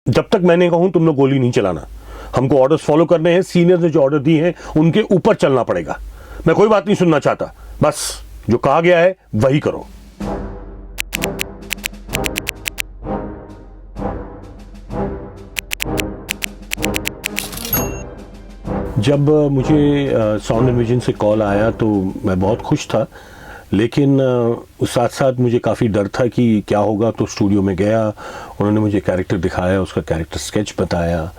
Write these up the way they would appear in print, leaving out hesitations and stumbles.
जब तक मैंने कहूं तुम लोग गोली नहीं चलाना, हमको ऑर्डर्स फॉलो करने हैं, सीनियर ने जो ऑर्डर दिए हैं उनके ऊपर चलना पड़ेगा। मैं कोई बात नहीं सुनना चाहता, बस जो कहा गया है वही करो। जब मुझे साउंड एंड विजन से कॉल आया तो मैं बहुत खुश था, लेकिन उस साथ साथ मुझे काफ़ी डर था कि क्या होगा। तो स्टूडियो में गया, उन्होंने मुझे कैरेक्टर दिखाया, उसका कैरेक्टर स्केच बताया।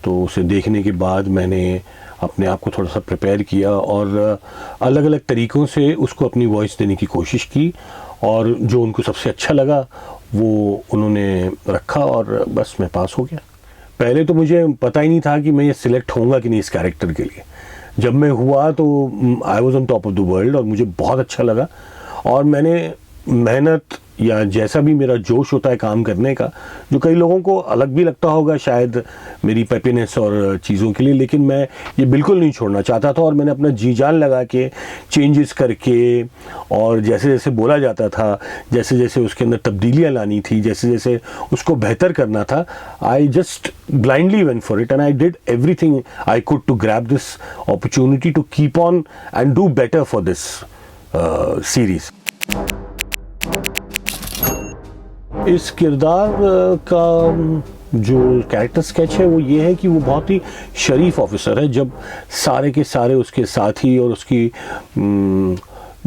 तो उसे देखने के बाद मैंने अपने आप को थोड़ा सा प्रिपेयर किया और अलग अलग तरीक़ों से उसको अपनी वॉइस देने की कोशिश की, और जो उनको सबसे अच्छा लगा वो उन्होंने रखा और बस मैं पास हो गया। पहले तो मुझे पता ही नहीं था कि मैं ये सिलेक्ट होऊंगा कि नहीं इस कैरेक्टर के लिए। जब मैं हुआ तो I was on top of the world और मुझे बहुत अच्छा लगा। और मैंने मेहनत या जैसा भी मेरा जोश होता है काम करने का, जो कई लोगों को अलग भी लगता होगा शायद मेरी पेपीनेस और चीज़ों के लिए, लेकिन मैं ये बिल्कुल नहीं छोड़ना चाहता था। और मैंने अपना जी जान लगा के चेंजेस करके, और जैसे जैसे बोला जाता था, जैसे जैसे उसके अंदर तब्दीलियाँ लानी थी, जैसे जैसे उसको बेहतर करना था, I just blindly went for it and I did everything I could to grab this opportunity to keep on and do better for this series. इस किरदार का जो कैरेक्टर स्केच है वो ये है कि वो बहुत ही शरीफ ऑफिसर है। जब सारे के सारे उसके साथी और उसकी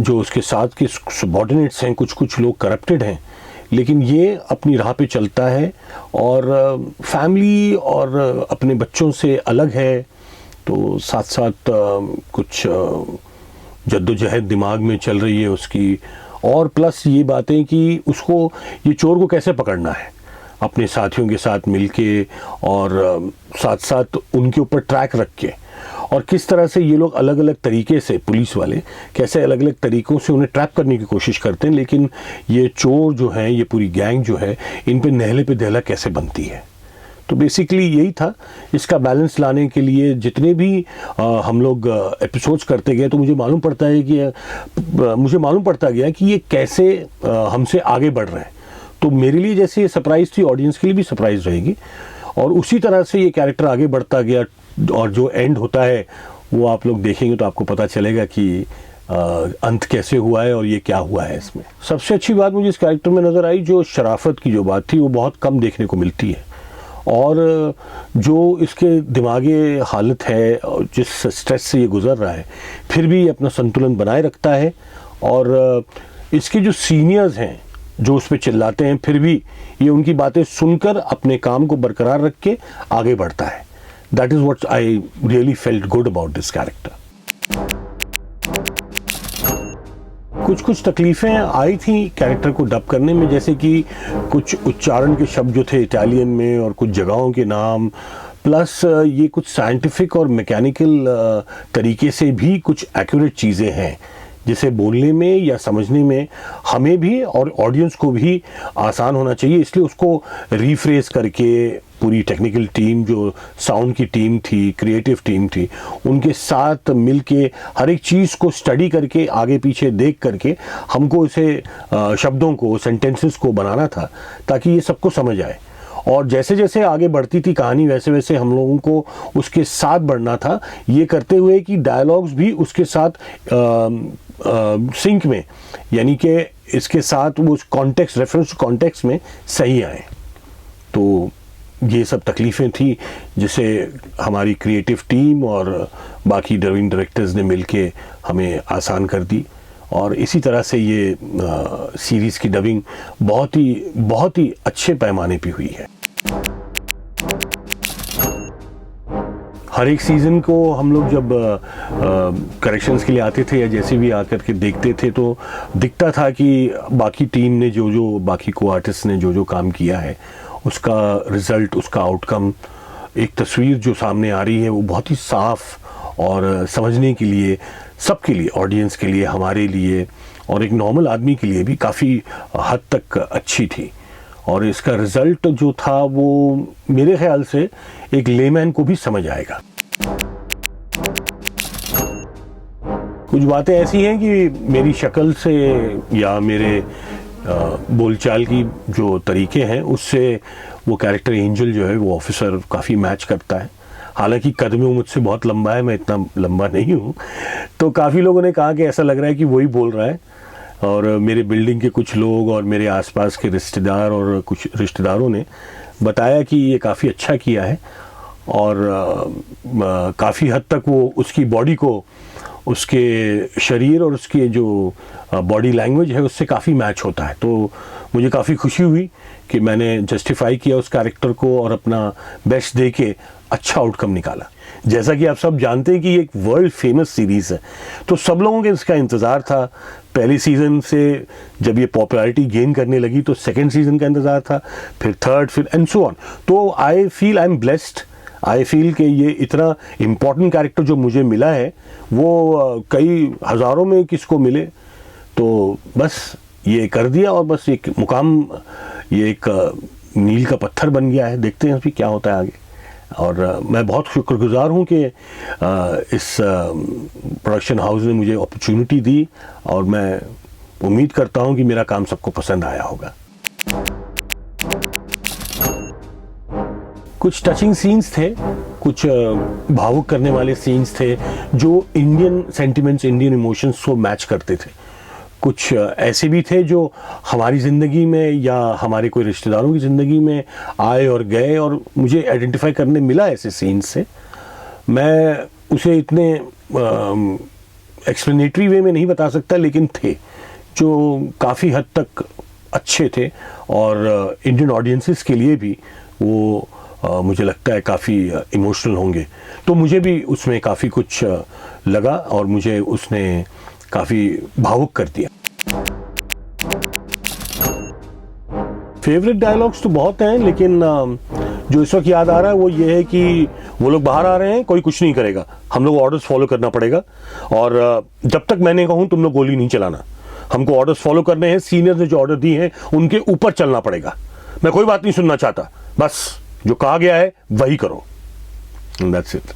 जो उसके साथ के सबॉर्डिनेट्स हैं, कुछ कुछ लोग करप्टेड हैं, लेकिन ये अपनी राह पे चलता है और फैमिली और अपने बच्चों से अलग है। तो साथ साथ कुछ जद्दोजहद दिमाग में चल रही है उसकी, और प्लस ये बातें कि उसको ये चोर को कैसे पकड़ना है अपने साथियों के साथ मिलके, और साथ साथ उनके ऊपर ट्रैक रख के, और किस तरह से ये लोग अलग अलग तरीके से, पुलिस वाले कैसे अलग अलग तरीक़ों से उन्हें ट्रैप करने की कोशिश करते हैं, लेकिन ये चोर जो हैं, ये पूरी गैंग जो है, इन पे नहले पे दहला कैसे बनती है। तो बेसिकली यही था। इसका बैलेंस लाने के लिए जितने भी हम लोग एपिसोड्स करते गए तो मुझे मालूम पड़ता गया कि ये कैसे हमसे आगे बढ़ रहे हैं। तो मेरे लिए जैसे ये सरप्राइज़ थी, ऑडियंस के लिए भी सरप्राइज़ रहेगी, और उसी तरह से ये कैरेक्टर आगे बढ़ता गया। और जो एंड होता है वो आप लोग देखेंगे तो आपको पता चलेगा कि अंत कैसे हुआ है और ये क्या हुआ है इसमें। सबसे अच्छी बात मुझे इस कैरेक्टर में नज़र आई, जो शराफत की जो बात थी वो बहुत कम देखने को मिलती है, और जो इसके दिमागी हालत है, जिस स्ट्रेस से ये गुज़र रहा है, फिर भी अपना संतुलन बनाए रखता है। और इसके जो सीनियर्स हैं जो उस पर चिल्लाते हैं, फिर भी ये उनकी बातें सुनकर अपने काम को बरकरार रख के आगे बढ़ता है। That is what I really felt good about this character. कुछ तकलीफ़ें आई थी कैरेक्टर को डब करने में, जैसे कि कुछ उच्चारण के शब्द जो थे इटालियन में, और कुछ जगहों के नाम, प्लस ये कुछ साइंटिफिक और मैकेनिकल तरीके से भी कुछ एक्यूरेट चीज़ें हैं, जिसे बोलने में या समझने में हमें भी और ऑडियंस को भी आसान होना चाहिए। इसलिए उसको रीफ्रेज करके पूरी टेक्निकल टीम, जो साउंड की टीम थी, क्रिएटिव टीम थी, उनके साथ मिलके हर एक चीज़ को स्टडी करके, आगे पीछे देख करके हमको इसे शब्दों को, सेंटेंसेस को बनाना था ताकि ये सबको समझ आए। और जैसे जैसे आगे बढ़ती थी कहानी, वैसे वैसे हम लोगों को उसके साथ बढ़ना था, ये करते हुए कि डायलॉग्स भी उसके साथ सिंक में, यानी कि इसके साथ वो कॉन्टेक्स्ट, रेफरेंस कॉन्टेक्स्ट में सही आए। तो ये सब तकलीफ़ें थी जिसे हमारी क्रिएटिव टीम और बाकी डबिंग डायरेक्टर्स ने मिलके हमें आसान कर दी, और इसी तरह से ये सीरीज़ की डबिंग बहुत ही अच्छे पैमाने पे हुई है। हर एक सीज़न को हम लोग जब करेक्शंस के लिए आते थे या जैसे भी आकर के देखते थे, तो दिखता था कि बाकी टीम ने जो बाकी को आर्टिस्ट ने जो काम किया है, उसका रिज़ल्ट, उसका आउटकम, एक तस्वीर जो सामने आ रही है वो बहुत ही साफ़ और समझने के लिए, सबके लिए, ऑडियंस के लिए, हमारे लिए और एक नॉर्मल आदमी के लिए भी काफ़ी हद तक अच्छी थी। और इसका रिज़ल्ट जो था वो मेरे ख्याल से एक लेमैन को भी समझ आएगा। कुछ बातें ऐसी हैं कि मेरी शक्ल से या मेरे बोलचाल की जो तरीके हैं उससे वो कैरेक्टर एंजल जो है वो ऑफिसर काफ़ी मैच करता है। हालांकि कद में वो मुझसे बहुत लंबा है, मैं इतना लंबा नहीं हूँ, तो काफ़ी लोगों ने कहा कि ऐसा लग रहा है कि वही बोल रहा है। और मेरे बिल्डिंग के कुछ लोग और मेरे आसपास के रिश्तेदार और कुछ रिश्तेदारों ने बताया कि ये काफ़ी अच्छा किया है और काफ़ी हद तक वो उसकी बॉडी को, उसके शरीर और उसके जो बॉडी लैंग्वेज है उससे काफ़ी मैच होता है। तो मुझे काफ़ी खुशी हुई कि मैंने जस्टिफाई किया उस कैरेक्टर को और अपना बेस्ट दे के अच्छा आउटकम निकाला। जैसा कि आप सब जानते हैं कि ये एक वर्ल्ड फेमस सीरीज़ है, तो सब लोगों के इसका इंतज़ार था। पहले सीज़न से जब ये पॉपुलैरिटी गेन करने लगी तो सेकेंड सीज़न का इंतज़ार था, फिर थर्ड, फिर एंड सो ऑन। तो I am blessed. I feel कि ये इतना इम्पॉर्टेंट कैरेक्टर जो मुझे मिला है वो कई हज़ारों में किसको मिले, तो बस ये कर दिया और बस एक मुकाम, ये एक मील का पत्थर बन गया है। देखते हैं अभी क्या होता है आगे। और मैं बहुत शुक्रगुजार हूँ कि इस प्रोडक्शन हाउस ने मुझे अपॉर्चुनिटी दी और मैं उम्मीद करता हूँ कि मेरा काम सबको पसंद आया होगा। कुछ टचिंग सीन्स थे, कुछ भावुक करने वाले सीन्स थे जो इंडियन सेंटिमेंट्स, इंडियन इमोशंस को मैच करते थे। कुछ ऐसे भी थे जो हमारी ज़िंदगी में या हमारे कोई रिश्तेदारों की ज़िंदगी में आए और गए और मुझे आइडेंटिफाई करने मिला ऐसे सीन्स से। मैं उसे इतने एक्सप्लेनेटरी वे में नहीं बता सकता, लेकिन थे जो काफ़ी हद तक अच्छे थे और इंडियन ऑडियंसेस के लिए भी वो मुझे लगता है काफ़ी इमोशनल होंगे। तो मुझे भी उसमें काफ़ी कुछ लगा और मुझे उसने काफ़ी भावुक कर दिया। फेवरेट डायलॉग्स तो बहुत हैं, लेकिन जो इस वक्त याद आ रहा है वो ये है कि वो लोग बाहर आ रहे हैं, कोई कुछ नहीं करेगा, हम लोग ऑर्डर्स फॉलो करना पड़ेगा और जब तक मैं नहीं कहूँ तुम लोग गोली नहीं चलाना। हमको ऑर्डर्स फॉलो करने हैं, सीनियर ने जो ऑर्डर दिए हैं उनके ऊपर चलना पड़ेगा। मैं कोई बात नहीं सुनना चाहता, बस जो कहा गया है वही करो। That's it.